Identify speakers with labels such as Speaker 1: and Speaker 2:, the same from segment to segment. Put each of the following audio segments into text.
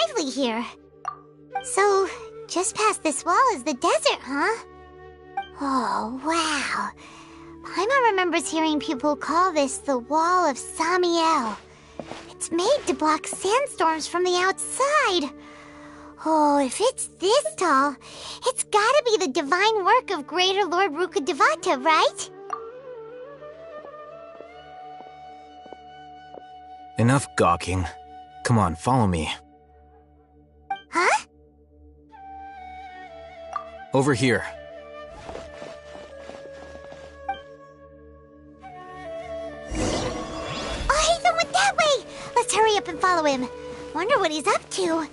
Speaker 1: lively here. So, just past this wall is the desert, huh? Oh, wow. Paimon remembers hearing people call this the Wall of Samiel. It's made to block sandstorms from the outside. Oh, if it's this tall, it's gotta be the divine work of Greater Lord Rukkhadevata, right?
Speaker 2: Enough gawking. Come on, follow me.
Speaker 1: Huh?
Speaker 2: Over here.
Speaker 1: Oh, Hatham went that way! Let's hurry up and follow him. Wonder what he's up to.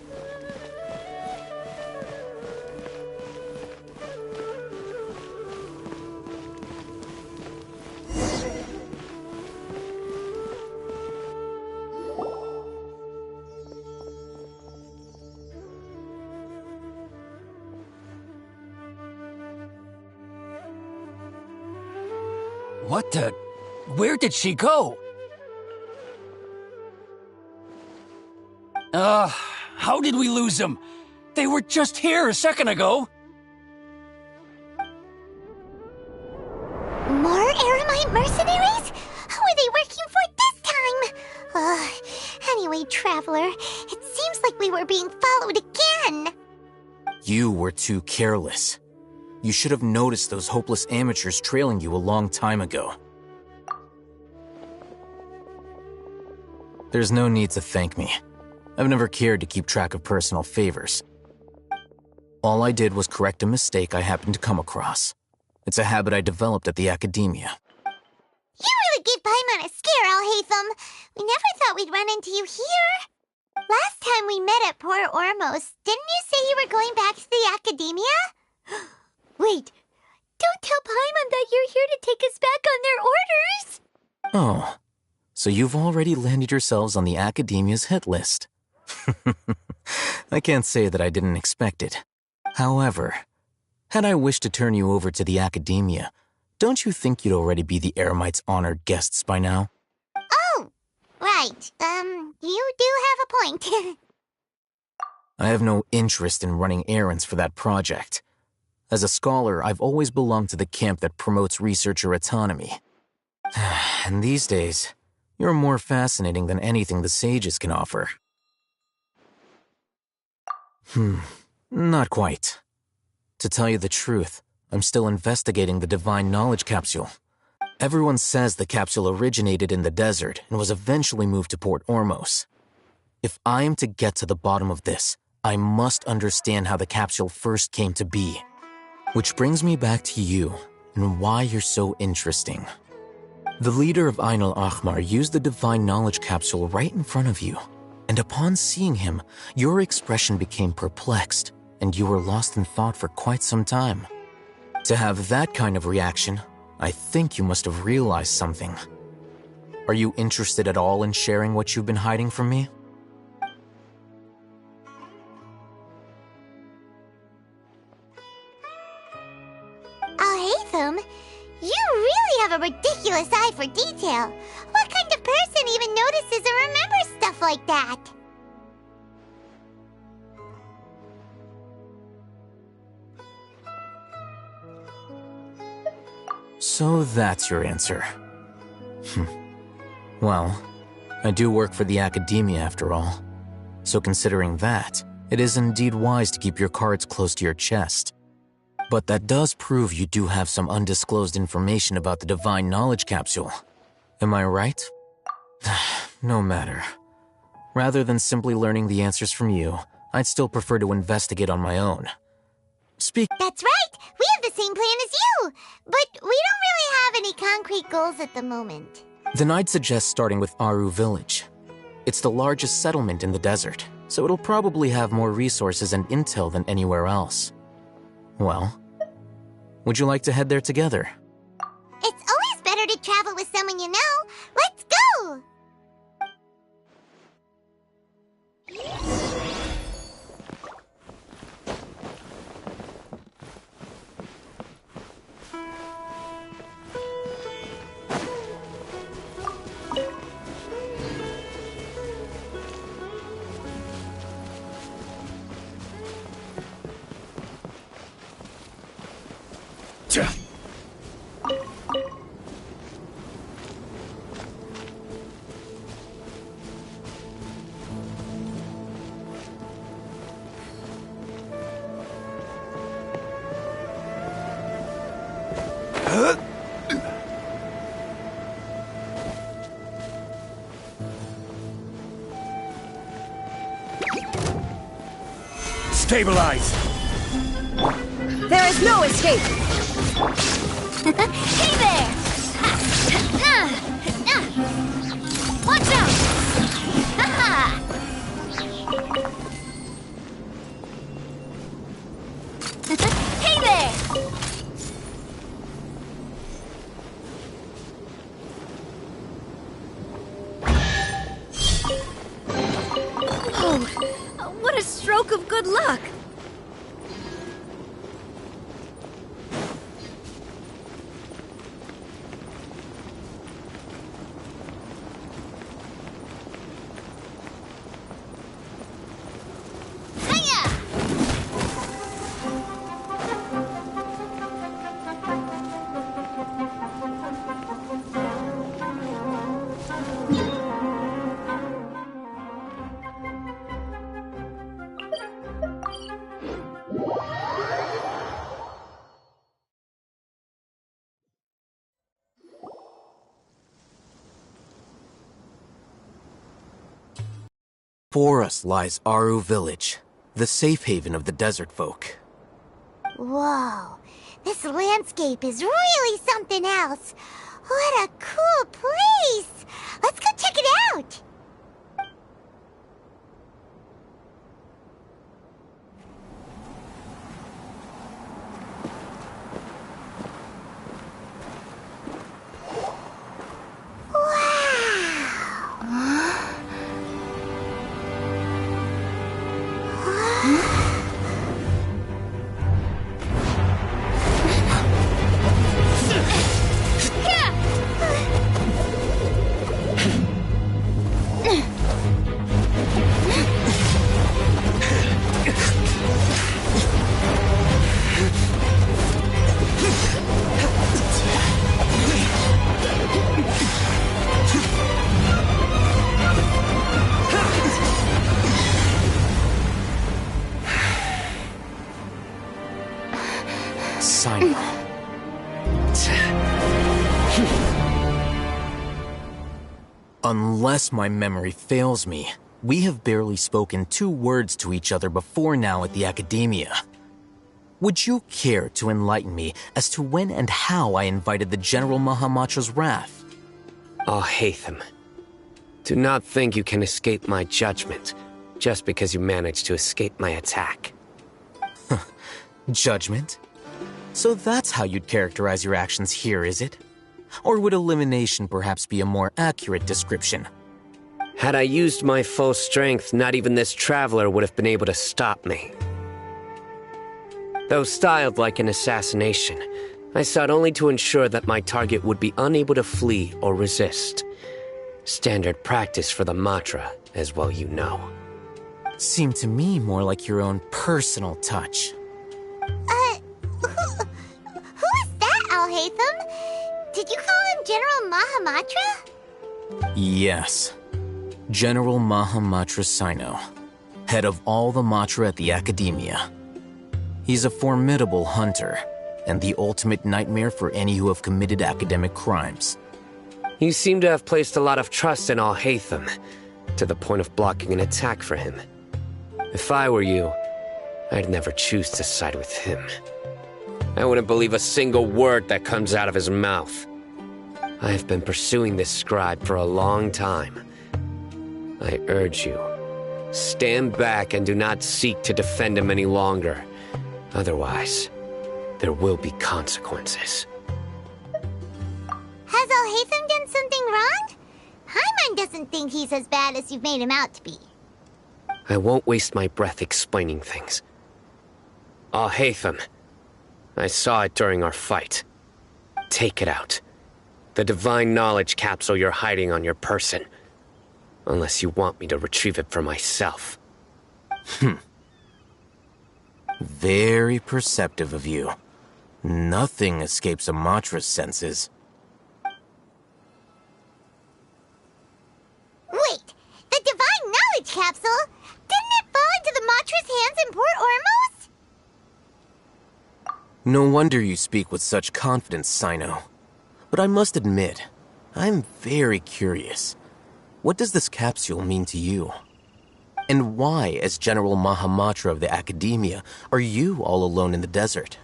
Speaker 3: What the? Where did she go? How did we lose them? They were just here a second ago.
Speaker 1: More Eremite mercenaries? Who are they working for this time? Anyway, Traveler, it seems like we were being followed again.
Speaker 2: You were too careless. You should have noticed those hopeless amateurs trailing you a long time ago. There's no need to thank me. I've never cared to keep track of personal favors. All I did was correct a mistake I happened to come across. It's a habit I developed at the academia.
Speaker 1: You really gave Paimon a scare, Alhaitham. We never thought we'd run into you here. Last time we met at Port Ormos, didn't you say you were going back to the academia? Wait, don't tell Paimon that you're here to take us back on their orders!
Speaker 2: Oh, so you've already landed yourselves on the academia's hit list. I can't say that I didn't expect it. However, had I wished to turn you over to the academia, don't you think you'd already be the Eremites' honored guests by now?
Speaker 1: Oh, right. You do have a point.
Speaker 2: I have no interest in running errands for that project. As a scholar, I've always belonged to the camp that promotes researcher autonomy. And these days, you're more fascinating than anything the sages can offer. Not quite. To tell you the truth, I'm still investigating the Divine Knowledge Capsule. Everyone says the capsule originated in the desert and was eventually moved to Port Ormos. If I am to get to the bottom of this, I must understand how the capsule first came to be. Which brings me back to you and why you're so interesting. The leader of Ain al-Ahmar used the Divine Knowledge Capsule right in front of you, and upon seeing him, your expression became perplexed, and you were lost in thought for quite some time. To have that kind of reaction, I think you must have realized something. Are you interested at all in sharing what you've been hiding from me?
Speaker 1: Alhaitham, you really have a ridiculous eye for detail. What kind of person even notices or remembers stuff like that?
Speaker 2: So that's your answer. Well, I do work for the academia after all. So considering that, it is indeed wise to keep your cards close to your chest. But that does prove you do have some undisclosed information about the Divine Knowledge Capsule. Am I right? No matter. Rather than simply learning the answers from you, I'd still prefer to investigate on my own.
Speaker 1: That's right! We have the same plan as you! But we don't really have any concrete goals at the moment.
Speaker 2: Then I'd suggest starting with Aru Village. It's the largest settlement in the desert, so it'll probably have more resources and intel than anywhere else. Well, would you like to head there together?
Speaker 1: It's always better to travel with someone you know. Let's go!
Speaker 4: Stabilize!
Speaker 5: There is no escape!
Speaker 1: Hey there! Watch out! Hey there!
Speaker 5: Oh, what a stroke of good luck!
Speaker 2: Before us lies Aru Village, the safe haven of the desert folk.
Speaker 1: Whoa, this landscape is really something else. What a cool place! Let's go check it out!
Speaker 2: Unless my memory fails me, we have barely spoken 2 words to each other before now at the Academia. Would you care to enlighten me as to when and how I invited the General Mahamatra's wrath?
Speaker 6: Al-Haytham, do not think you can escape my judgment just because you managed to escape my attack.
Speaker 2: Judgment? So that's how you'd characterize your actions here, is it? Or would elimination perhaps be a more accurate description?
Speaker 6: Had I used my full strength, not even this traveler would have been able to stop me. Though styled like an assassination, I sought only to ensure that my target would be unable to flee or resist. Standard practice for the Matra, as well you know.
Speaker 2: Seemed to me more like your own personal touch.
Speaker 1: Who is that, Al-Haytham? Did you call him General Mahamatra?
Speaker 2: Yes. General Mahamatra Sino, head of all the Matra at the Academia. He's a formidable hunter, and the ultimate nightmare for any who have committed academic crimes.
Speaker 6: You seem to have placed a lot of trust in Al-Haytham, to the point of blocking an attack for him. If I were you, I'd never choose to side with him. I wouldn't believe a single word that comes out of his mouth. I have been pursuing this scribe for a long time. I urge you, stand back and do not seek to defend him any longer. Otherwise, there will be consequences.
Speaker 1: Has Al-Haytham done something wrong? Paimon doesn't think he's as bad as you've made him out to be.
Speaker 6: I won't waste my breath explaining things. Al-Haytham, I saw it during our fight. Take it out. The divine knowledge capsule you're hiding on your person. Unless you want me to retrieve it for myself.
Speaker 2: Very perceptive of you. Nothing escapes a Matra's senses.
Speaker 1: Wait, the Divine Knowledge Capsule? Didn't it fall into the Matra's hands in Port Ormos?
Speaker 2: No wonder you speak with such confidence, Sino. But I must admit, I'm very curious. What does this capsule mean to you? And why, as General Mahamatra of the Academia, are you all alone in the desert?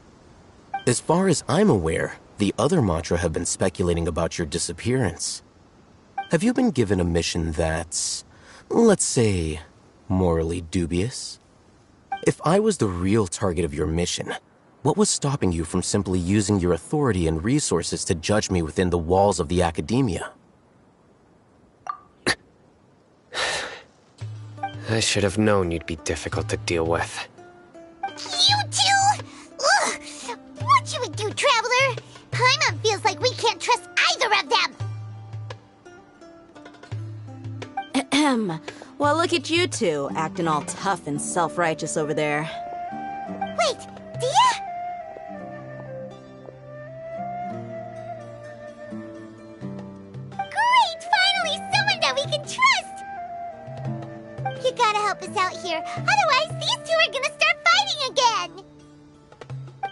Speaker 2: As far as I'm aware, the other Matra have been speculating about your disappearance. Have you been given a mission that's, let's say, morally dubious? If I was the real target of your mission, what was stopping you from simply using your authority and resources to judge me within the walls of the Academia?
Speaker 6: I should have known you'd be difficult to deal with.
Speaker 1: You two? Ugh! What you would do, Traveler? Paimon feels like we can't trust either of them!
Speaker 7: Ahem. Well, look at you two, acting all tough and self-righteous over there.
Speaker 1: Wait, Dia? Great! Finally, someone that we can trust! You gotta help us out here, otherwise these two are gonna start fighting again!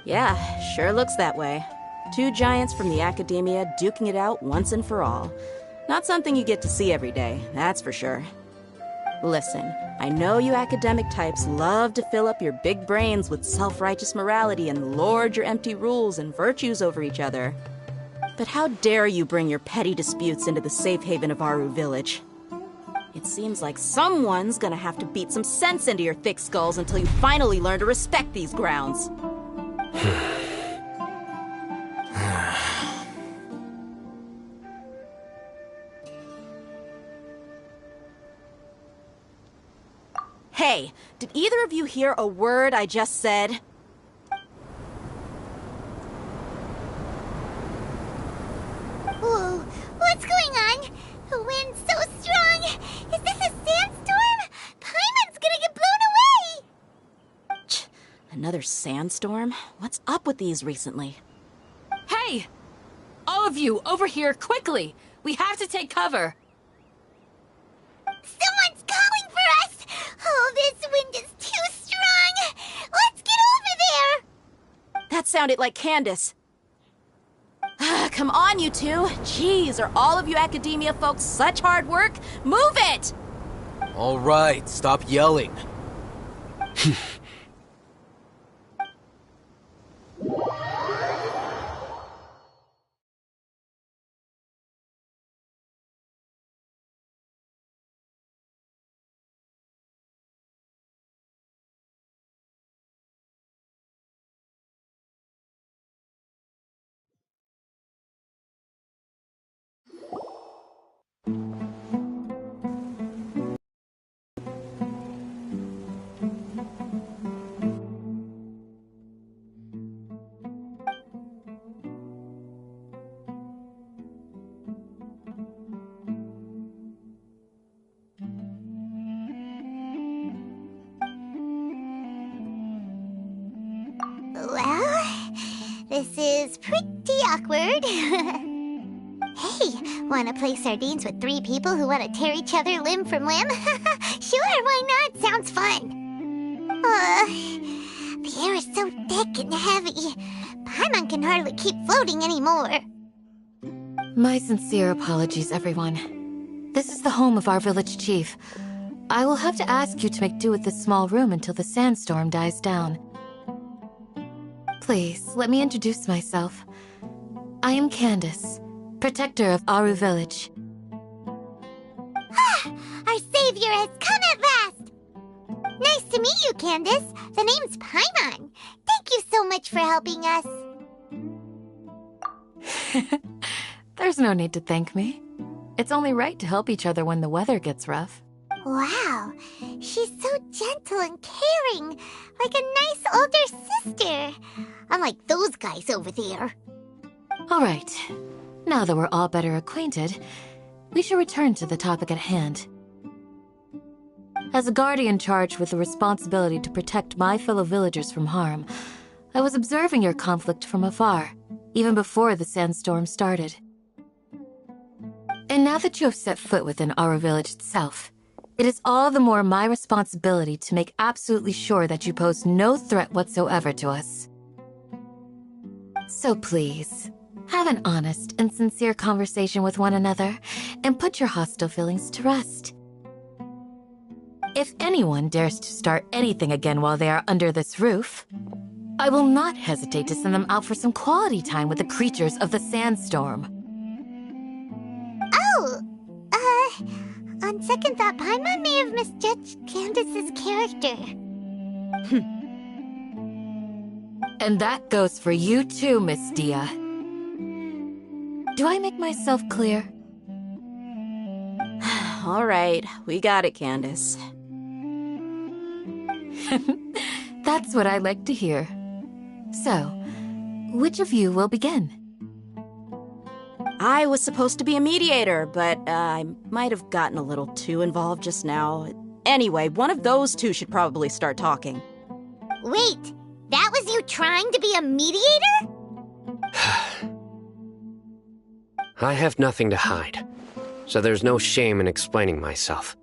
Speaker 7: Yeah, sure looks that way. Two giants from the Academia duking it out once and for all. Not something you get to see every day, that's for sure. Listen, I know you academic types love to fill up your big brains with self-righteous morality and lord your empty rules and virtues over each other. But how dare you bring your petty disputes into the safe haven of Aru Village? It seems like someone's gonna have to beat some sense into your thick skulls until you finally learn to respect these grounds. Hey, did either of you hear a word I just said?
Speaker 1: Whoa, what's going on? The wind's so strong! Is this a sandstorm? Paimon's gonna get blown away!
Speaker 7: Another sandstorm? What's up with these recently?
Speaker 8: Hey! All of you, over here, quickly! We have to take cover!
Speaker 1: Someone's calling for us! Oh, this wind is too strong! Let's get over there!
Speaker 7: That sounded like Candace. Come on, you two! Jeez, are all of you Academia folks such hard work? Move it!
Speaker 2: All right, stop yelling.
Speaker 1: Well, this is pretty awkward. Hey, wanna play sardines with three people who wanna tear each other limb from limb? Sure, why not? Sounds fun. The air is so thick and heavy. Paimon can hardly keep floating anymore.
Speaker 9: My sincere apologies, everyone. This is the home of our village chief. I will have to ask you to make do with this small room until the sandstorm dies down. Please, let me introduce myself. I am Candace, protector of Aru Village.
Speaker 1: Our savior has come at last! Nice to meet you, Candace. The name's Paimon. Thank you so much for helping us.
Speaker 9: There's no need to thank me. It's only right to help each other when the weather gets rough.
Speaker 1: Wow, she's so gentle and caring, like a nice older sister. Unlike those guys over there.
Speaker 9: All right, now that we're all better acquainted, we should return to the topic at hand. As a guardian charged with the responsibility to protect my fellow villagers from harm, I was observing your conflict from afar, even before the sandstorm started. And now that you have set foot within our village itself, it is all the more my responsibility to make absolutely sure that you pose no threat whatsoever to us. So please, have an honest and sincere conversation with one another, and put your hostile feelings to rest. If anyone dares to start anything again while they are under this roof, I will not hesitate to send them out for some quality time with the creatures of the sandstorm.
Speaker 1: Oh, on second thought, Paimon may have misjudged Candace's character.
Speaker 9: And that goes for you too, Miss Dia. Do I make myself clear?
Speaker 7: All right, we got it, Candace.
Speaker 9: That's what I like to hear. So, which of you will begin?
Speaker 7: I was supposed to be a mediator, but I might have gotten a little too involved just now. Anyway, one of those two should probably start talking.
Speaker 1: Wait, that was you trying to be a mediator?
Speaker 6: I have nothing to hide, so there's no shame in explaining myself.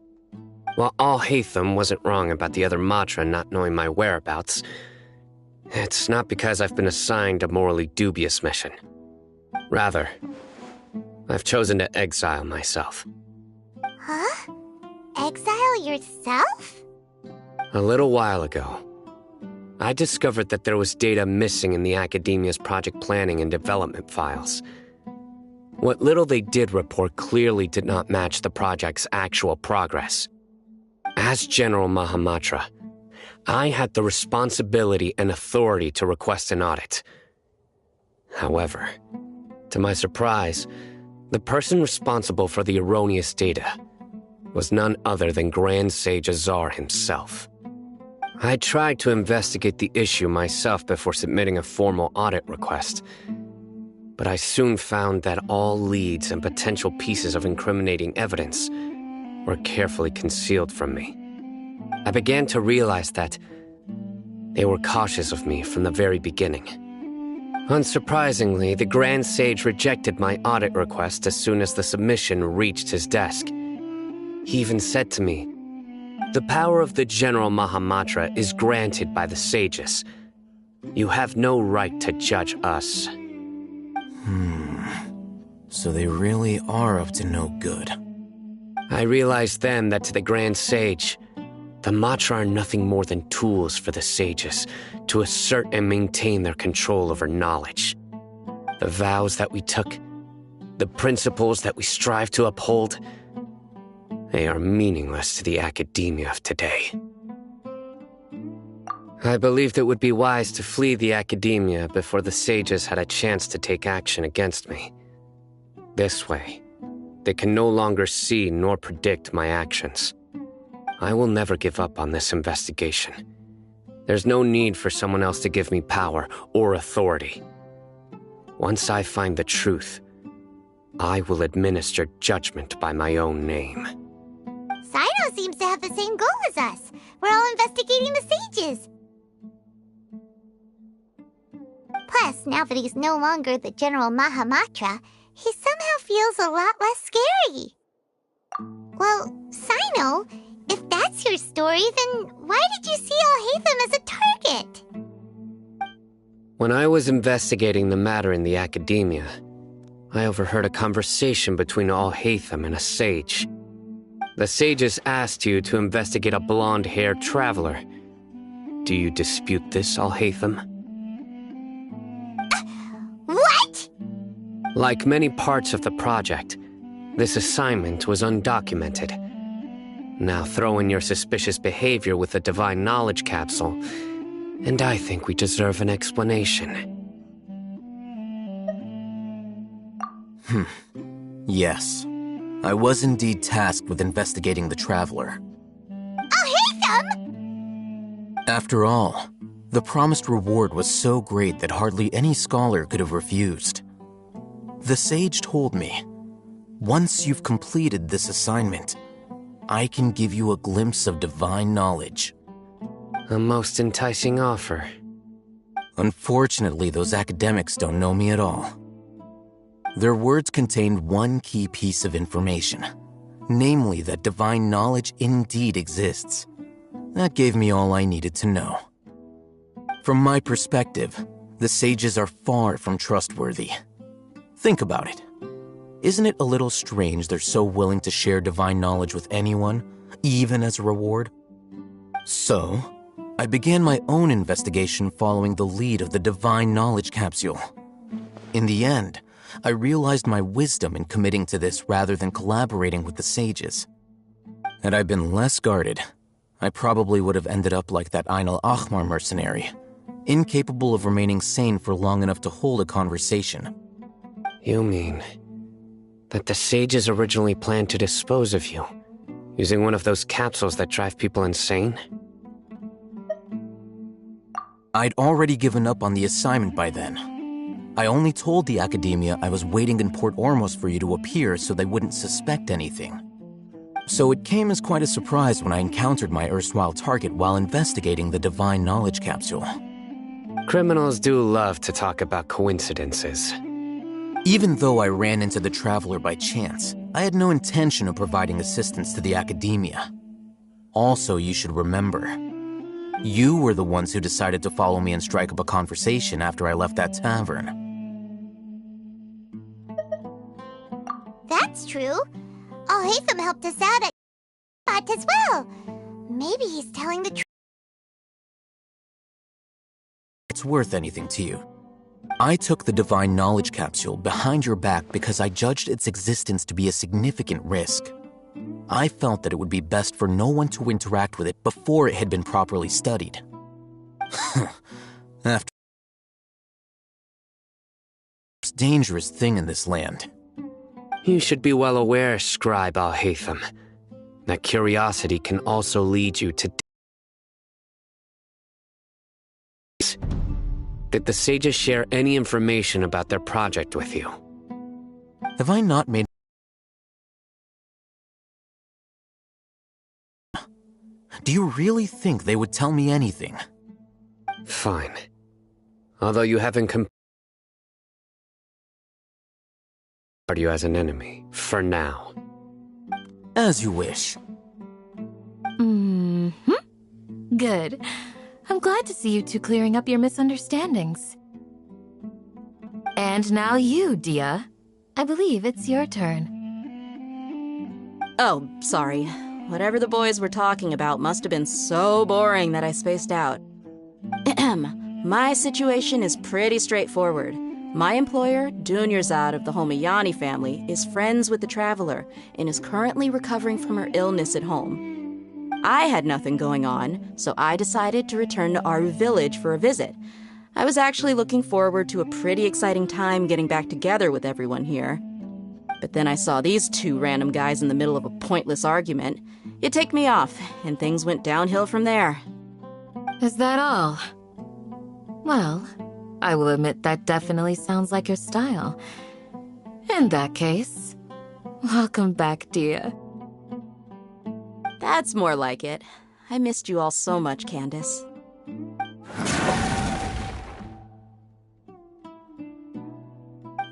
Speaker 6: While Al-Haytham wasn't wrong about the other Matra not knowing my whereabouts, it's not because I've been assigned a morally dubious mission. Rather, I've chosen to exile myself.
Speaker 1: Huh? Exile yourself?
Speaker 6: A little while ago, I discovered that there was data missing in the Academia's project planning and development files. What little they did report clearly did not match the project's actual progress. As General Mahamatra, I had the responsibility and authority to request an audit. However, to my surprise, the person responsible for the erroneous data was none other than Grand Sage Azar himself. I tried to investigate the issue myself before submitting a formal audit request, but I soon found that all leads and potential pieces of incriminating evidence were carefully concealed from me. I began to realize that they were cautious of me from the very beginning. Unsurprisingly, the Grand Sage rejected my audit request as soon as the submission reached his desk. He even said to me, "The power of the General Mahamatra is granted by the sages. You have no right to judge us."
Speaker 2: So they really are up to no good.
Speaker 6: I realized then that to the Grand Sage, the Matra are nothing more than tools for the sages to assert and maintain their control over knowledge. The vows that we took, the principles that we strive to uphold, they are meaningless to the academia of today. I believed it would be wise to flee the academia before the sages had a chance to take action against me. This way, they can no longer see nor predict my actions. I will never give up on this investigation. There's no need for someone else to give me power or authority. Once I find the truth, I will administer judgment by my own name.
Speaker 1: Sino seems to have the same goal as us. We're all investigating the sages. Plus, now that he's no longer the General Mahamatra, he somehow feels a lot less scary. Well, Sino, if that's your story, then why did you see Al-Haytham as a target?
Speaker 6: When I was investigating the matter in the academia, I overheard a conversation between Al-Haytham and a sage. The sages asked you to investigate a blonde-haired traveler. Do you dispute this, Al-Haytham?
Speaker 1: What?
Speaker 6: Like many parts of the project, this assignment was undocumented. Now throw in your suspicious behavior with the Divine Knowledge Capsule, and I think we deserve an explanation.
Speaker 2: Yes. I was indeed tasked with investigating the Traveler.
Speaker 1: Al-Haytham!
Speaker 2: After all, the promised reward was so great that hardly any scholar could have refused. The sage told me, once you've completed this assignment, I can give you a glimpse of divine knowledge.
Speaker 6: A most enticing offer.
Speaker 2: Unfortunately, those academics don't know me at all. Their words contained one key piece of information, namely that divine knowledge indeed exists. That gave me all I needed to know. From my perspective, the sages are far from trustworthy. Think about it. Isn't it a little strange they're so willing to share divine knowledge with anyone, even as a reward? So, I began my own investigation following the lead of the divine knowledge capsule. In the end, I realized my wisdom in committing to this rather than collaborating with the sages. Had I been less guarded, I probably would have ended up like that Ain al-Ahmar mercenary, incapable of remaining sane for long enough to hold a conversation.
Speaker 6: You mean that the sages originally planned to dispose of you, using one of those capsules that drive people insane?
Speaker 2: I'd already given up on the assignment by then. I only told the academia I was waiting in Port Ormos for you to appear so they wouldn't suspect anything. So it came as quite a surprise when I encountered my erstwhile target while investigating the divine knowledge capsule.
Speaker 6: Criminals do love to talk about coincidences.
Speaker 2: Even though I ran into the Traveler by chance, I had no intention of providing assistance to the academia. Also, you should remember, you were the ones who decided to follow me and strike up a conversation after I left that tavern.
Speaker 1: That's true. Al-Haytham helped us out at as well. Maybe he's telling the truth.
Speaker 2: It's worth anything to you. I took the divine knowledge capsule behind your back because I judged its existence to be a significant risk. I felt that it would be best for no one to interact with it before it had been properly studied. After the most dangerous thing in this land.
Speaker 6: You should be well aware, Scribe Al-Haytham, that curiosity can also lead you to... Did the sages share any information about their project with you?
Speaker 2: Have I not made... Do you really think they would tell me anything?
Speaker 6: Fine. Although you haven't compared you as an enemy, for now.
Speaker 2: As you wish.
Speaker 9: Good. I'm glad to see you two clearing up your misunderstandings. And now you, Dia. I believe it's your turn.
Speaker 7: Oh, sorry. Whatever the boys were talking about must have been so boring that I spaced out. My situation is pretty straightforward. My employer, Dunyarzad of the Homayani family, is friends with the Traveler and is currently recovering from her illness at home. I had nothing going on, so I decided to return to Aru village for a visit. I was actually looking forward to a pretty exciting time getting back together with everyone here. But then I saw these two random guys in the middle of a pointless argument. It ticked me off, and things went downhill from there.
Speaker 9: Is that all? Well, I will admit that definitely sounds like your style. In that case, welcome back, Dia.
Speaker 7: That's more like it. I missed you all so much, Candace.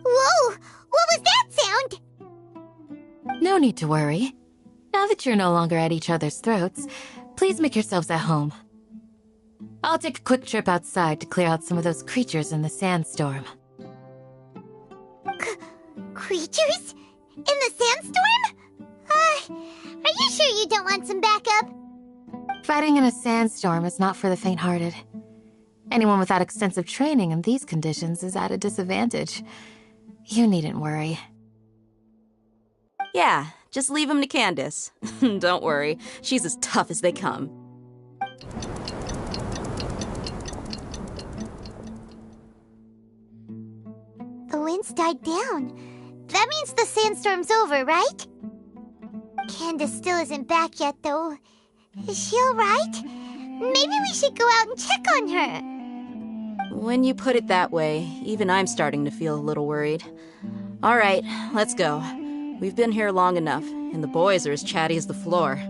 Speaker 1: Whoa! What was that sound?
Speaker 9: No need to worry. Now that you're no longer at each other's throats, please make yourselves at home. I'll take a quick trip outside to clear out some of those creatures in the sandstorm.
Speaker 1: Creatures? In the sandstorm? Are you sure you don't want some backup?
Speaker 9: Fighting in a sandstorm is not for the faint-hearted. Anyone without extensive training in these conditions is at a disadvantage. You needn't worry.
Speaker 7: Yeah, just leave him to Candace. Don't worry, she's as tough as they come.
Speaker 1: The wind's died down. That means the sandstorm's over, right? Candace still isn't back yet, though. Is she alright? Maybe we should go out and check on her.
Speaker 7: When you put it that way, even I'm starting to feel a little worried. Alright, let's go. We've been here long enough, and the boys are as chatty as the floor.